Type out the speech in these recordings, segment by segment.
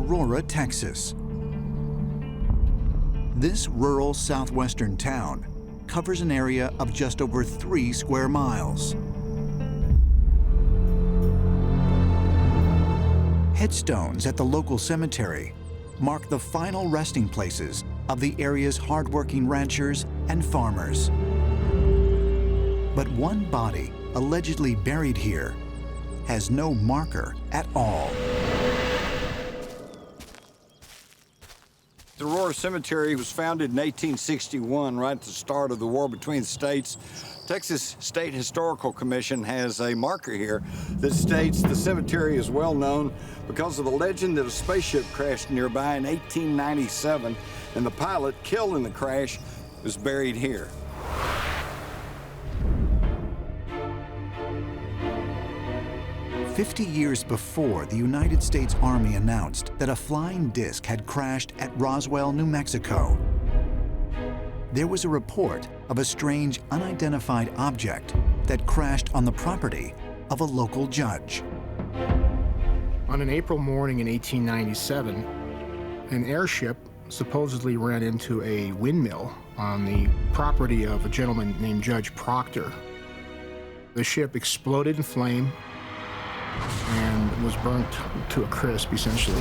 Aurora, Texas. This rural southwestern town covers an area of just over 3 square miles. Headstones at the local cemetery mark the final resting places of the area's hardworking ranchers and farmers. But one body allegedly buried here has no marker at all. The Aurora Cemetery was founded in 1861, right at the start of the war between the states. Texas State Historical Commission has a marker here that states the cemetery is well known because of the legend that a spaceship crashed nearby in 1897, and the pilot killed in the crash was buried here. "50 years before the United States Army announced that a flying disc had crashed at Roswell, New Mexico, there was a report of a strange unidentified object that crashed on the property of a local judge. On an April morning in 1897, an airship supposedly ran into a windmill on the property of a gentleman named Judge Proctor. The ship exploded in flame and was burnt to a crisp, essentially.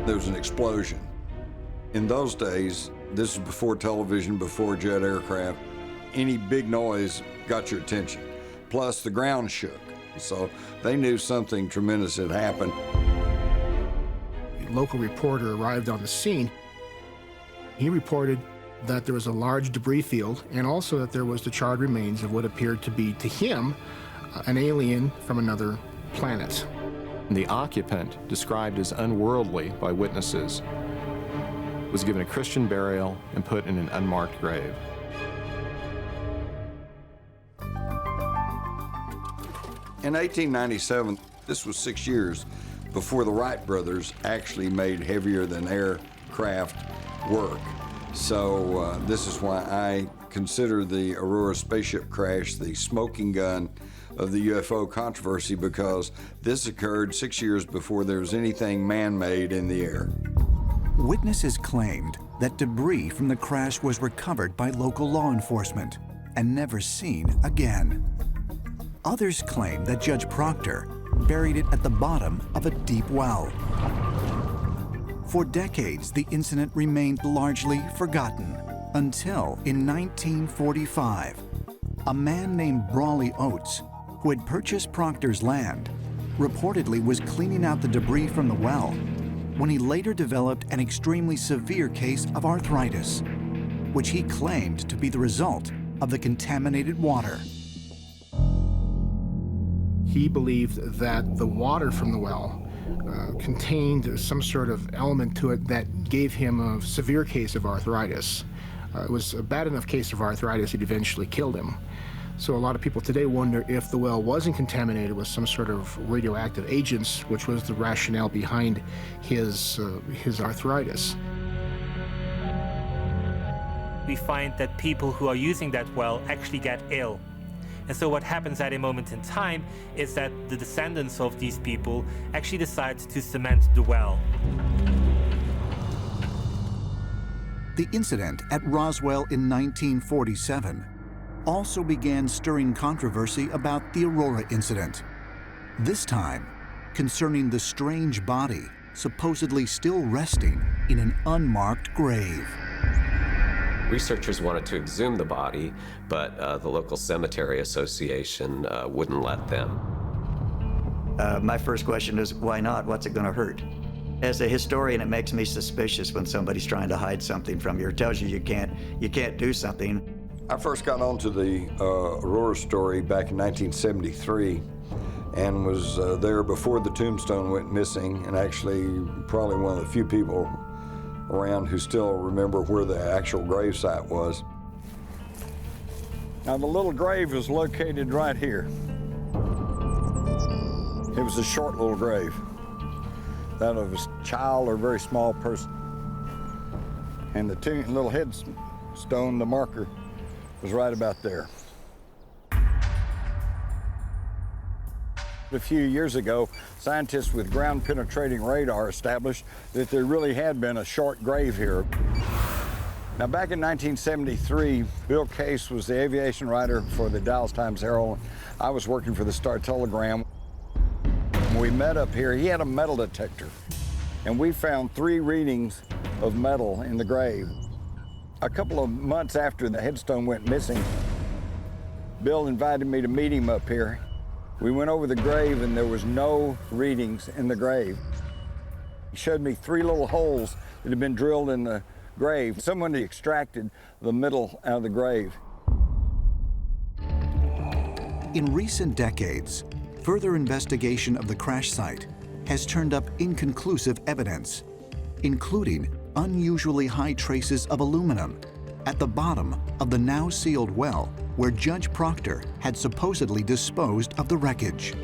There was an explosion. In those days, this is before television, before jet aircraft, any big noise got your attention. Plus, the ground shook, so they knew something tremendous had happened. A local reporter arrived on the scene. He reported that there was a large debris field and also that there was the charred remains of what appeared to be, to him, an alien from another planet. The occupant, described as unworldly by witnesses, was given a Christian burial and put in an unmarked grave. In 1897, this was 6 years before the Wright brothers actually made heavier than aircraft work. So this is why I consider the Aurora spaceship crash the smoking gun of the UFO controversy, because this occurred 6 years before there was anything man-made in the air. Witnesses claimed that debris from the crash was recovered by local law enforcement and never seen again. Others claim that Judge Proctor buried it at the bottom of a deep well. For decades, the incident remained largely forgotten until in 1945, a man named Brawley Oates, who had purchased Proctor's land, reportedly was cleaning out the debris from the well when he later developed an extremely severe case of arthritis, which he claimed to be the result of the contaminated water. He believed that the water from the well contained some sort of element to it that gave him a severe case of arthritis. It was a bad enough case of arthritis, it eventually killed him. So a lot of people today wonder if the well wasn't contaminated with some sort of radioactive agents, which was the rationale behind his arthritis. We find that people who are using that well actually get ill. And so what happens at a moment in time is that the descendants of these people actually decide to cement the well. The incident at Roswell in 1947 also began stirring controversy about the Aurora incident, this time concerning the strange body supposedly still resting in an unmarked grave. Researchers wanted to exhume the body, but the local cemetery association wouldn't let them. My first question is, why not? What's it going to hurt? As a historian, it makes me suspicious when somebody's trying to hide something from you or tells you you can't do something. I first got onto the Aurora story back in 1973 and was there before the tombstone went missing, and actually probably one of the few people around who still remember where the actual grave site was. Now, the little grave was located right here. It was a short little grave, that of a child or a very small person. And the little headstone, the marker, was right about there. A few years ago, scientists with ground-penetrating radar established that there really had been a short grave here. Now, back in 1973, Bill Case was the aviation writer for the Dallas Times-Herald. I was working for the Star-Telegram. When we met up here, he had a metal detector, and we found 3 readings of metal in the grave. A couple of months after the headstone went missing, Bill invited me to meet him up here. We went over the grave, and there was no readings in the grave. He showed me 3 little holes that had been drilled in the grave. Someone had extracted the metal out of the grave. In recent decades, further investigation of the crash site has turned up inconclusive evidence, including unusually high traces of aluminum at the bottom of the now sealed well where Judge Proctor had supposedly disposed of the wreckage.